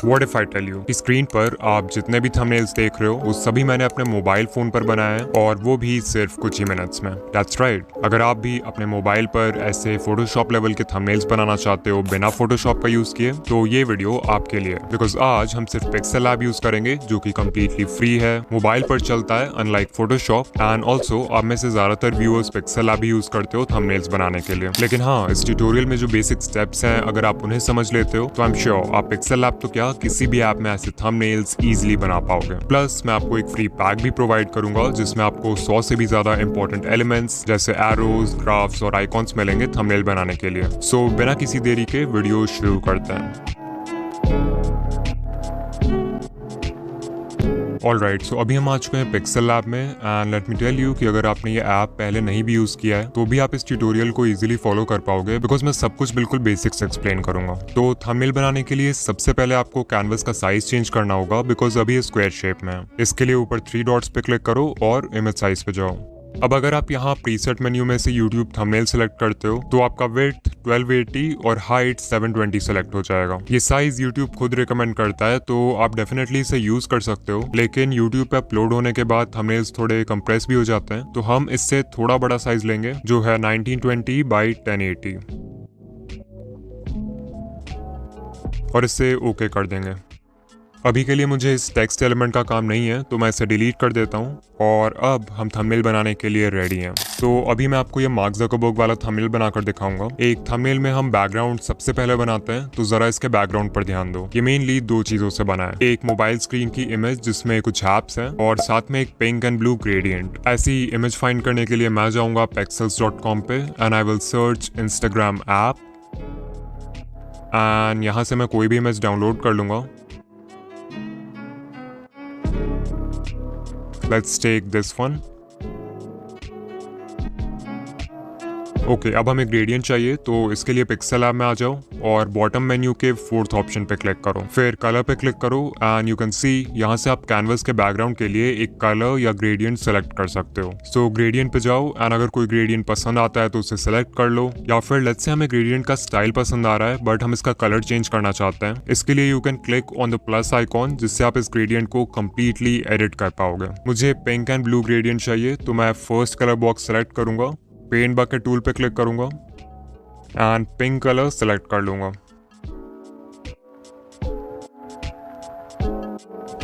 What if I tell you कि screen पर आप जितने भी थंबनेल्स देख रहे हो वो सभी मैंने अपने मोबाइल फोन पर बनाए हैं और वो भी सिर्फ कुछ ही मिनट्स में। That's right. अगर आप भी अपने मोबाइल पर ऐसे फोटोशॉप लेवल के थंबनेल्स बनाना चाहते हो बिना फोटोशॉप का यूज किए तो ये वीडियो आपके लिए, बिकॉज आज हम सिर्फ पिक्सेल लैब यूज करेंगे जो कि कम्प्लीटली फ्री है, मोबाइल पर चलता है अनलाइक फोटोशॉप, एंड ऑल्सो आप में से ज्यादातर व्यूअर्स पिक्सेल लैब यूज करते हो थंबनेल्स बनाने के लिए। लेकिन हाँ, इस ट्यूटोरियल में जो बेसिक स्टेप्स हैं अगर आप उन्हें समझ लेते हो तो आई एम श्योर आप पिक्सेल लैब तो क्या किसी भी ऐप में ऐसे थंबनेल्स इजीली बना पाओगे। प्लस मैं आपको एक फ्री पैक भी प्रोवाइड करूंगा जिसमें आपको 100 से भी ज्यादा इंपॉर्टेंट एलिमेंट्स जैसे एरोज, ग्राफ्स और आइकॉन्स मिलेंगे थंबनेल बनाने के लिए। सो बिना किसी देरी के वीडियो शुरू करते हैं। ऑलराइट, सो अभी हम आ चुके हैं पिक्सेल लैब में and let me tell you कि अगर आपने ये ऐप पहले नहीं भी यूज किया है तो भी आप इस ट्यूटोरियल को इजीली फॉलो कर पाओगे, बिकॉज मैं सब कुछ बिल्कुल बेसिक्स एक्सप्लेन करूंगा। तो थंबनेल बनाने के लिए सबसे पहले आपको कैनवस का साइज चेंज करना होगा, बिकॉज अभी ये स्क्वायर शेप में है। इसके लिए ऊपर 3 डॉट्स पे क्लिक करो और इमेज साइज पे जाओ। अब अगर आप यहाँ प्रीसेट मेन्यू में से YouTube थंबनेल सेलेक्ट करते हो तो आपका विड्थ 1280 और हाइट 720 सेलेक्ट हो जाएगा। ये साइज YouTube खुद रिकमेंड करता है तो आप डेफिनेटली इसे यूज कर सकते हो, लेकिन YouTube पे अपलोड होने के बाद थंबनेल्स थोड़े कंप्रेस भी हो जाते हैं तो हम इससे थोड़ा बड़ा साइज लेंगे जो है 1920 बाई 1080 और इससे ओके कर देंगे। अभी के लिए मुझे इस टेक्स्ट एलिमेंट का काम नहीं है तो मैं इसे डिलीट कर देता हूँ और अब हम थंबनेल बनाने के लिए रेडी हैं। तो अभी मैं आपको ये मार्क ज़करबर्ग वाला थंबनेल बनाकर दिखाऊंगा। एक थंबनेल में हम बैकग्राउंड सबसे पहले बनाते हैं तो जरा इसके बैकग्राउंड पर ध्यान दो। ये मेनली 2 चीजों से बना है, एक मोबाइल स्क्रीन की इमेज जिसमें कुछ एप्स हैं और साथ में एक पिंक एंड ब्लू ग्रेडियंट। ऐसी इमेज फाइंड करने के लिए मैं जाऊंगा pexels.com पे and I will search Instagram app and यहाँ से मैं कोई भी इमेज डाउनलोड कर लूंगा। Let's take this one. Okay, अब हमें ग्रेडियंट चाहिए तो इसके लिए पिक्सेल लैब में आ जाओ और बॉटम मेन्यू के 4th ऑप्शन पे क्लिक करो, फिर कलर पे क्लिक करो एंड यू कैन सी यहाँ से आप कैनवस के बैकग्राउंड के लिए एक कलर या ग्रेडियंट सेलेक्ट कर सकते हो। सो ग्रेडियंट पे जाओ एंड अगर कोई ग्रेडियंट पसंद आता है तो उसे सेलेक्ट कर लो, या फिर लेट्स से हमें ग्रेडियंट का स्टाइल पसंद आ रहा है बट हम इसका कलर चेंज करना चाहते हैं। इसके लिए you can click on the plus icon जिससे आप इस ग्रेडियंट को कम्प्लीटली एडिट कर पाओगे। मुझे पिंक एंड ब्लू ग्रेडियंट चाहिए तो मैं फर्स्ट कलर बॉक्स सेलेक्ट करूंगा, पेंट बकेट टूल पे क्लिक करूंगा एंड पिंक कलर सेलेक्ट कर लूंगा।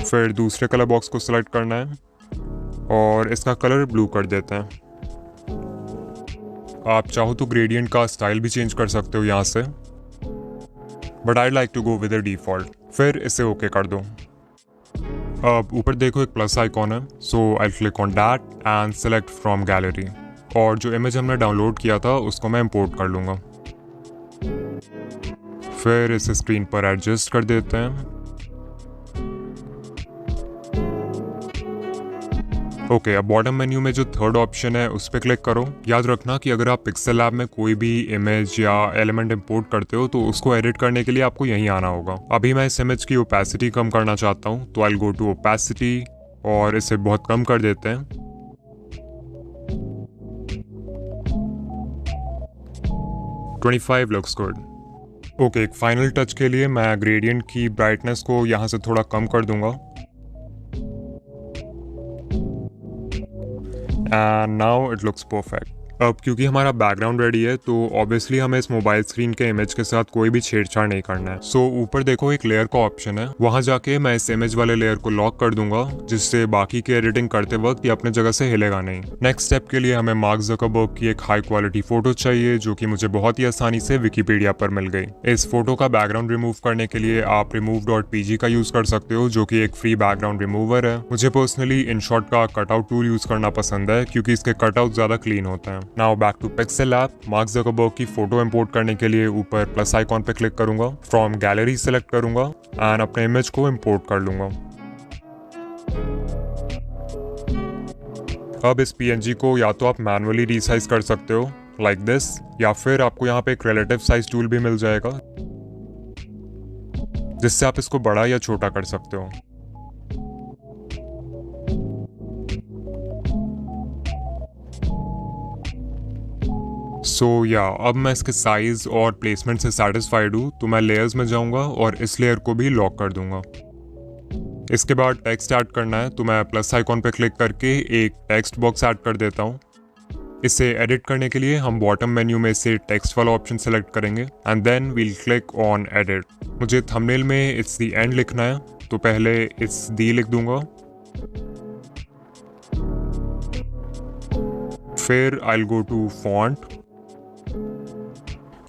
फिर दूसरे कलर बॉक्स को सेलेक्ट करना है और इसका कलर ब्लू कर देते हैं। आप चाहो तो ग्रेडियंट का स्टाइल भी चेंज कर सकते हो यहाँ से, but I like to go with the default. फिर इसे ओके कर दो। अब ऊपर देखो एक प्लस आइकॉन है, so I click on that and select from gallery और जो इमेज हमने डाउनलोड किया था उसको मैं इंपोर्ट कर लूँगा। फिर इसे स्क्रीन पर एडजस्ट कर देते हैं। ओके, अब बॉटम मेन्यू में जो 3rd ऑप्शन है उस पर क्लिक करो। याद रखना कि अगर आप पिक्सेल लैब में कोई भी इमेज या एलिमेंट इंपोर्ट करते हो तो उसको एडिट करने के लिए आपको यहीं आना होगा। अभी मैं इस इमेज की ओपेसिटी कम करना चाहता हूँ तो आई गो टू ओपेसिटी और इसे बहुत कम कर देते हैं। 25 लुक्स गुड। ओके, एक फाइनल टच के लिए मैं ग्रेडियंट की ब्राइटनेस को यहाँ से थोड़ा कम कर दूंगा and now it looks perfect. अब क्योंकि हमारा बैकग्राउंड रेडी है तो ऑब्वियसली हमें इस मोबाइल स्क्रीन के इमेज के साथ कोई भी छेड़छाड़ नहीं करना है। सो ऊपर देखो एक लेयर का ऑप्शन है, वहां जाके मैं इस इमेज वाले लेयर को लॉक कर दूंगा जिससे बाकी की एडिटिंग करते वक्त ये अपने जगह से हिलेगा नहीं। नेक्स्ट स्टेप के लिए हमें मार्क ज़करबर्ग की एक हाई क्वालिटी फोटो चाहिए जो कि मुझे बहुत ही आसानी से विकिपीडिया पर मिल गई। इस फोटो का बैकग्राउंड रिमूव करने के लिए आप remove.pg का यूज कर सकते हो जो कि एक फ्री बैकग्राउंड रिमूवर है। मुझे पर्सनली इनशॉट का कटआउट टूल यूज करना पसंद है क्योंकि इसके कटआउट ज्यादा क्लीन होते हैं। Now back to Pixel Lab. Mark Zuckerberg की फोटो इंपोर्ट करने के लिए ऊपर प्लस आइकॉन पे क्लिक करूंगा, फ्रॉम गैलरी सेलेक्ट करूंगा एंड अपने इमेज को इंपोर्ट कर लूंगा। अब इस PNG को या तो आप मैनुअली रीसाइज कर सकते हो लाइक दिस, या फिर आपको यहाँ पे एक रिलेटिव साइज टूल भी मिल जाएगा जिससे आप इसको बड़ा या छोटा कर सकते हो। अब मैं इसके साइज और प्लेसमेंट से सेटिस्फाइड हूँ, तो मैं लेयर्स में जाऊँगा और इस लेयर को भी लॉक कर दूंगा। इसके बाद टेक्स्ट ऐड करना है, तो मैं प्लस आइकॉन पे क्लिक करके एक टेक्स्ट बॉक्स ऐड कर देता हूँ। इसे एडिट करने के लिए हम बॉटम मेन्यू में से टेक्स्ट वाला ऑप्शन सेलेक्ट करेंगे and then we'll click on edit. मुझे थंबनेल में इट्स द एंड लिखना है, तो पहले इट्स दी लिख दूंगा, फिर I will go to font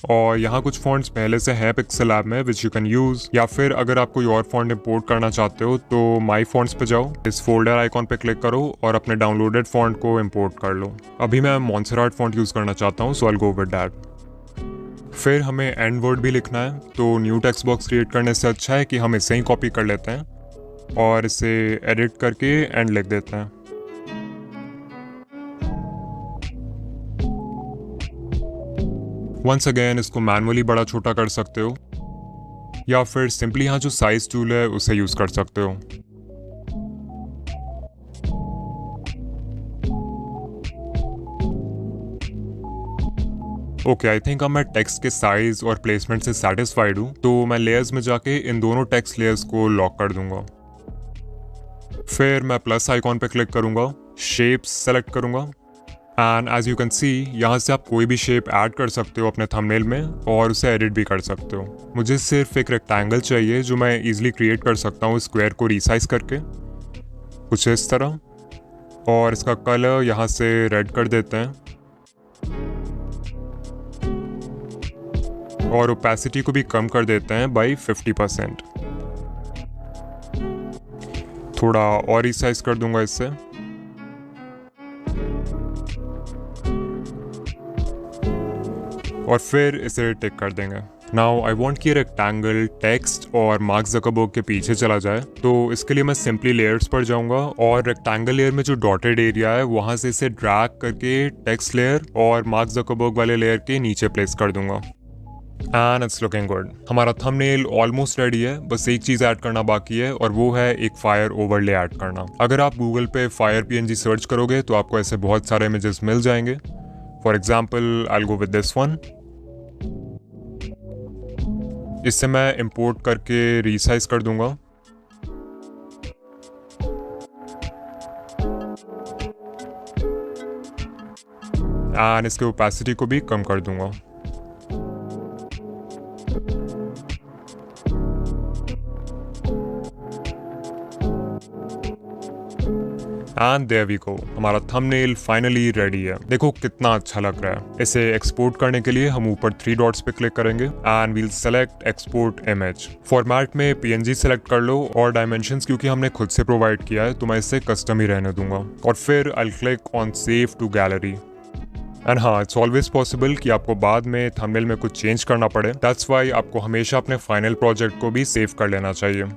और यहाँ कुछ फॉन्ट्स पहले से हैं पिक्सेल लैब में विच यू कैन यूज, या फिर अगर आप कोई और फॉन्ट इंपोर्ट करना चाहते हो तो माई फॉन्ट्स पे जाओ, इस फोल्डर आइकॉन पे क्लिक करो और अपने डाउनलोडेड फॉन्ट को इंपोर्ट कर लो। अभी मैं मॉन्सेराट फॉन्ट यूज करना चाहता हूँ, so I will go with that. फिर हमें एंड वर्ड भी लिखना है, तो न्यू टेक्स्ट बॉक्स क्रिएट करने से अच्छा है कि हम इसे ही कॉपी कर लेते हैं और इसे एडिट करके एंड लिख देते हैं। वंस अगेन इसको मैनुअली बड़ा छोटा कर सकते हो या फिर सिंपली यहाँ जो साइज टूल है उसे यूज कर सकते हो। ओके, आई थिंक अब मैं टेक्स्ट के साइज और प्लेसमेंट से सेटिस्फाइड हूँ, तो मैं लेयर्स में जाके इन दोनों टेक्स्ट लेयर्स को लॉक कर दूंगा। फिर मैं प्लस आइकॉन पे क्लिक करूंगा, शेप्स सेलेक्ट करूंगा and as you can see यहाँ से आप कोई भी शेप ऐड कर सकते हो अपने थंबनेल में और उसे एडिट भी कर सकते हो। मुझे सिर्फ एक रेक्टेंगल चाहिए जो मैं इजीली क्रिएट कर सकता हूँ स्क्वायर को रिसाइज करके, कुछ इस तरह, और इसका कलर यहाँ से रेड कर देते हैं और ओपेसिटी को भी कम कर देते हैं बाई 50%। थोड़ा और रिसाइज कर दूंगा इससे और फिर इसे टिक कर देंगे। नाउ आई वांट कि रेक्टेंगल टेक्स्ट और मार्क ज़करबर्ग के पीछे चला जाए, तो इसके लिए मैं सिंपली लेयर्स पर जाऊंगा और रेक्टेंगल लेयर में जो डॉटेड एरिया है वहां से इसे ड्रैग करके टेक्स्ट लेयर और मार्क ज़करबर्ग वाले लेयर के नीचे प्लेस कर दूंगा एंड इट्स लुकिंग गुड। हमारा थंबनेल ऑलमोस्ट रेडी है, बस एक चीज़ ऐड करना बाकी है और वो है एक फायर ओवरले ऐड करना। अगर आप गूगल पे फायर PNG सर्च करोगे तो आपको ऐसे बहुत सारे इमेजेस मिल जाएंगे। For example I will go with this one. इससे मैं इंपोर्ट करके रीसाइज कर दूंगा एंड इसके ओपेसिटी को भी कम कर दूंगा। एंड देयर वी गो, हमारा थंबनेल फाइनली रेडी है। देखो कितना अच्छा लग रहा है। इसे एक्सपोर्ट करने के लिए हम ऊपर 3 डॉट्स पे क्लिक करेंगे and we'll select export image. Format में PNG सेलेक्ट कर लो और डायमेंशंस क्योंकि हमने खुद से प्रोवाइड किया है तो मैं इसे कस्टम ही रहने दूंगा और फिर I click on save to gallery. And हाँ, इट्स ऑलवेज पॉसिबल कि आपको बाद में थंबनेल में कुछ चेंज करना पड़े, दैट्स वाई आपको हमेशा अपने फाइनल प्रोजेक्ट को भी सेव कर लेना चाहिए।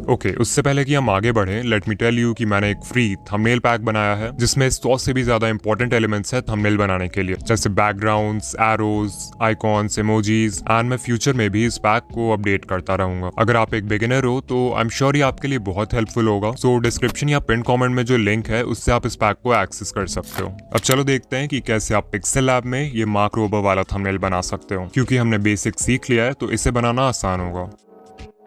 ओके, उससे पहले कि हम आगे बढ़ें, लेट मी टेल यू कि मैंने एक फ्री थंबनेल पैक बनाया है जिसमें 100 से भी ज्यादा इंपॉर्टेंट एलिमेंट्स है थंबनेल बनाने के लिए, जैसे backgrounds, arrows, icons, emojis and मैं फ्यूचर में भी इस पैक को अपडेट करता रहूंगा। अगर आप एक बिगिनर हो तो आई एम श्योर ये आपके लिए बहुत हेल्पफुल होगा। सो डिस्क्रिप्शन या पिन कमेंट में जो लिंक है उससे आप इस पैक को एक्सेस कर सकते हो। अब चलो देखते हैं कि कैसे आप पिक्सेल लैब में ये मार्क रोबर वाला थंबनेल बना सकते हो। क्योंकि हमने बेसिक सीख लिया है तो इसे बनाना आसान होगा।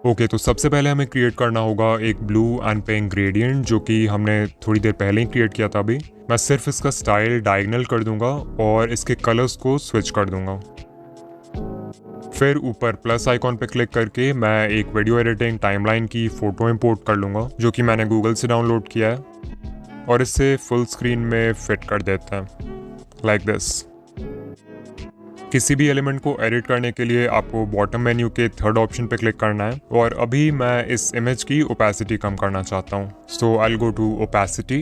ओके, तो सबसे पहले हमें क्रिएट करना होगा एक ब्लू एंड पिंक ग्रेडियंट जो कि हमने थोड़ी देर पहले ही क्रिएट किया था। अभी मैं सिर्फ इसका स्टाइल डायगोनल कर दूंगा और इसके कलर्स को स्विच कर दूंगा। फिर ऊपर प्लस आइकॉन पे क्लिक करके मैं एक वीडियो एडिटिंग टाइमलाइन की फोटो इंपोर्ट कर लूंगा जो कि मैंने गूगल से डाउनलोड किया है और इसे फुल स्क्रीन में फिट कर देते हैं लाइक दिस। किसी भी एलिमेंट को एडिट करने के लिए आपको बॉटम मेन्यू के 3rd ऑप्शन पे क्लिक करना है और अभी मैं इस इमेज की ओपेसिटी कम करना चाहता हूँ, so I will go to opacity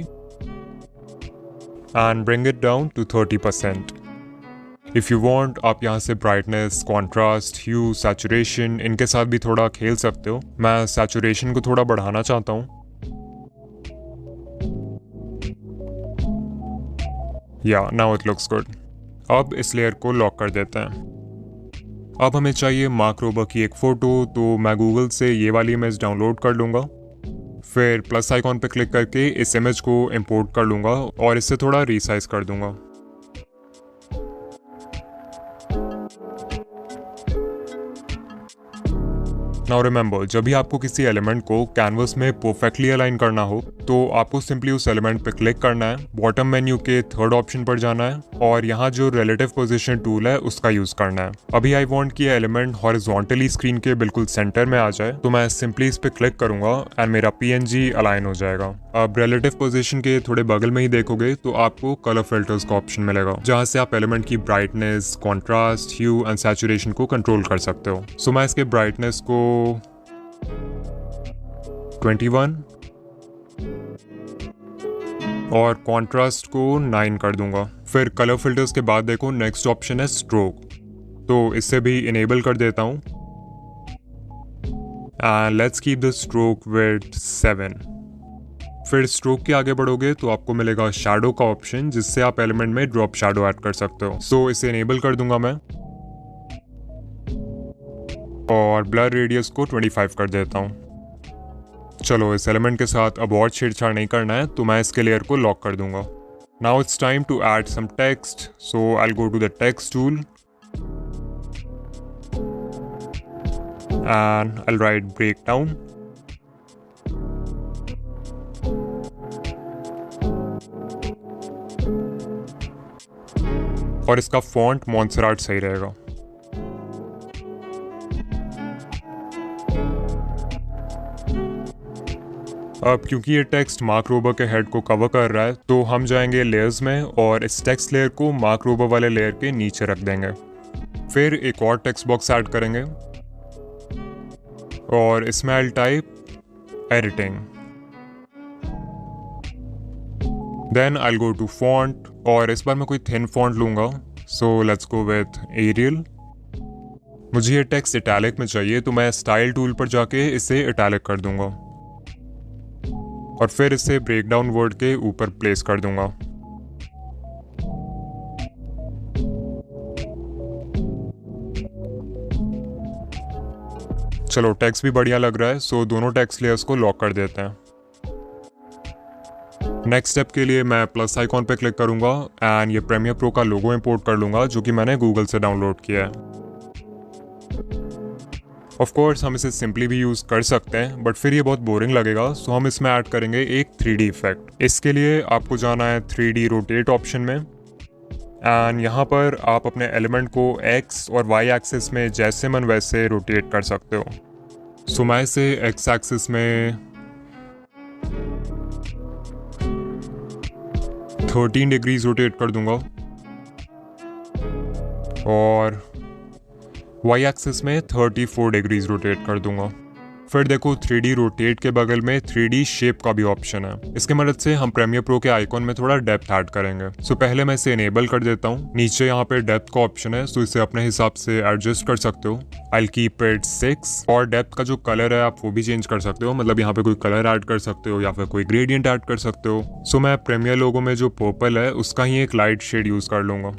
and bring it down to 30%। If you want आप यहाँ से ब्राइटनेस, कॉन्ट्रास्ट, ह्यू, सैचुरेशन इनके साथ भी थोड़ा खेल सकते हो। मैं सैचुरेशन को थोड़ा बढ़ाना चाहता हूँ। या नाउ इट लुक्स गुड। अब इस लेयर को लॉक कर देते हैं। अब हमें चाहिए मार्क रोबर की एक फ़ोटो, तो मैं गूगल से ये वाली इमेज डाउनलोड कर लूँगा। फिर प्लस आइकॉन पे क्लिक करके इस इमेज को इंपोर्ट कर लूँगा और इसे थोड़ा रीसाइज कर दूँगा। नाउ रिमेंबर, जब भी आपको किसी एलिमेंट को कैनवस में परफेक्टली अलाइन करना हो तो आपको सिंपली उस एलिमेंट पे क्लिक करना है, बॉटम मेन्यू के थर्ड ऑप्शन पर जाना है और यहाँ जो रिलेटिव पोजीशन टूल है उसका यूज करना है। अभी आई वांट कि एलिमेंट हॉरिजॉन्टली स्क्रीन के बिल्कुल सेंटर में आ जाए, तो मैं सिंपली इस पे क्लिक करूंगा एंड मेरा PNG अलाइन हो जाएगा। अब रिलेटिव पोजीशन के थोड़े बगल में ही देखोगे तो आपको कलर फिल्टर्स का ऑप्शन मिलेगा, जहाँ से आप एलिमेंट की brightness, contrast, hue and saturation को कंट्रोल कर सकते हो। सो मैं इसके ब्राइटनेस को 21 और कॉन्ट्रास्ट को 9 कर दूंगा। फिर कलर फिल्टर्स के बाद देखो नेक्स्ट ऑप्शन है स्ट्रोक, तो इसे भी इनेबल कर देता हूँ and let's keep the stroke with 7। फिर स्ट्रोक के आगे बढ़ोगे तो आपको मिलेगा शैडो का ऑप्शन, जिससे आप एलिमेंट में ड्रॉप शैडो ऐड कर सकते हो। सो इसे इनेबल कर दूंगा मैं और ब्लर रेडियस को 25 कर देता हूँ। चलो, इस एलिमेंट के साथ अब और छेड़छाड़ नहीं करना है, तो मैं इसके लेयर को लॉक कर दूंगा। Now it's time to add some text, so I will go to the text tool and I will write breakdown. और इसका फॉन्ट मॉन्सेराट सही रहेगा। अब क्योंकि ये टेक्स्ट मार्क रोबर के हेड को कवर कर रहा है, तो हम जाएंगे लेयर्स में और इस टेक्स्ट लेयर को मार्क रोबर वाले लेयर के नीचे रख देंगे। फिर एक और टेक्स्ट बॉक्स ऐड करेंगे और इसमें I type editing, then I go to font और इस बार मैं कोई थिन फॉन्ट लूंगा, so let's go with Arial. मुझे ये टेक्स्ट इटैलिक में चाहिए, तो मैं स्टाइल टूल पर जाके इसे इटैलिक कर दूंगा और फिर इसे ब्रेकडाउन वर्ड के ऊपर प्लेस कर दूंगा। चलो, टेक्स्ट भी बढ़िया लग रहा है, सो दोनों टेक्स्ट लेयर्स को लॉक कर देते हैं। नेक्स्ट स्टेप के लिए मैं प्लस आइकॉन पे क्लिक करूंगा एंड ये प्रीमियर प्रो का लोगो इंपोर्ट कर लूंगा, जो कि मैंने गूगल से डाउनलोड किया है। ऑफ कोर्स हम इसे सिंपली भी यूज़ कर सकते हैं, बट फिर ये बहुत बोरिंग लगेगा, सो हम इसमें ऐड करेंगे एक 3D इफेक्ट। इसके लिए आपको जाना है 3D रोटेट ऑप्शन में एंड यहाँ पर आप अपने एलिमेंट को X और Y एक्सिस में जैसे मन वैसे रोटेट कर सकते हो। सो मैं इसे X एक्सिस में 13 डिग्रीज रोटेट कर दूंगा और Y एक्सिस में 34 डिग्रीज रोटेट कर दूंगा। फिर देखो 3D रोटेट के बगल में 3D शेप का भी ऑप्शन है। इसके मदद से हम प्रीमियर प्रो के आइकॉन में थोड़ा डेप्थ ऐड करेंगे। सो पहले मैं इसे इनेबल कर देता हूँ। नीचे यहाँ पे डेप्थ का ऑप्शन है, सो इसे अपने हिसाब से एडजस्ट कर सकते हो। आई कीप इट 6 और डेप्थ का जो कलर है आप वो भी चेंज कर सकते हो, मतलब यहाँ पे कोई कलर ऐड कर सकते हो या फिर कोई ग्रेडियंट ऐड कर सकते हो। सो मैं प्रीमियर लोगो में जो पर्पल है उसका ही एक लाइट शेड यूज कर लूंगा।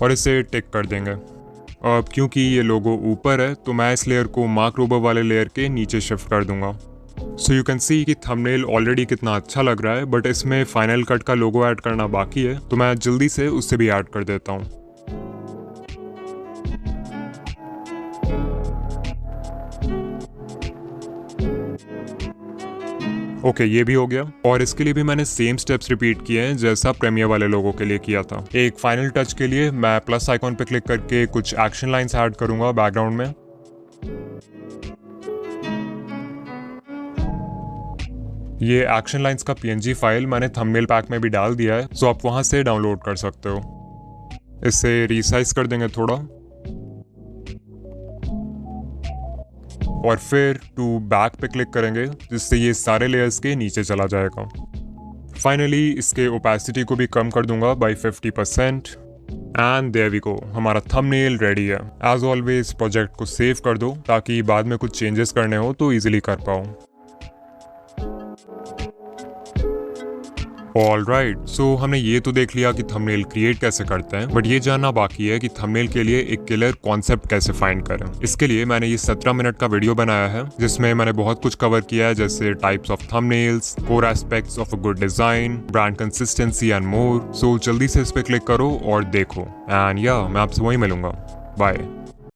और इसे टिक कर देंगे। अब क्योंकि ये लोगो ऊपर है, तो मैं इस लेयर को मार्क रोबर वाले लेयर के नीचे शिफ्ट कर दूंगा। सो यू कैन सी कि थंबनेल ऑलरेडी कितना अच्छा लग रहा है, बट इसमें फाइनल कट का लोगो ऐड करना बाकी है, तो मैं जल्दी से उससे भी ऐड कर देता हूँ। ओके, ये भी हो गया और इसके लिए भी मैंने सेम स्टेप्स रिपीट किए हैं जैसा प्रीमियर वाले लोगों के लिए किया था। एक फाइनल टच के लिए मैं प्लस आइकॉन पे क्लिक करके कुछ एक्शन लाइंस ऐड करूंगा बैकग्राउंड में। ये एक्शन लाइंस का PNG फाइल मैंने थंबनेल पैक में भी डाल दिया है, सो आप वहां से डाउनलोड कर सकते हो। इसे रीसाइज कर देंगे थोड़ा और फिर टू बैक पे क्लिक करेंगे, जिससे ये सारे लेयर्स के नीचे चला जाएगा। फाइनली इसके ओपेसिटी को भी कम कर दूंगा by 50% and there we go, हमारा थंबनेल रेडी है। एज ऑलवेज प्रोजेक्ट को सेव कर दो ताकि बाद में कुछ चेंजेस करने हो तो इजीली कर पाओ। ऑलराइट, सो हमने ये तो देख लिया कि थंबनेल क्रिएट कैसे करते हैं, बट ये जानना बाकी है कि थंबनेल के लिए एक किलर कॉन्सेप्ट कैसे फाइंड करें। इसके लिए मैंने ये 17 मिनट का वीडियो बनाया है जिसमें मैंने बहुत कुछ कवर किया है, जैसे types of thumbnails, core aspects of a good design, brand consistency and more. So जल्दी से इस पे क्लिक करो और देखो, एंड या मैं आपसे वहीं मिलूंगा। बाय।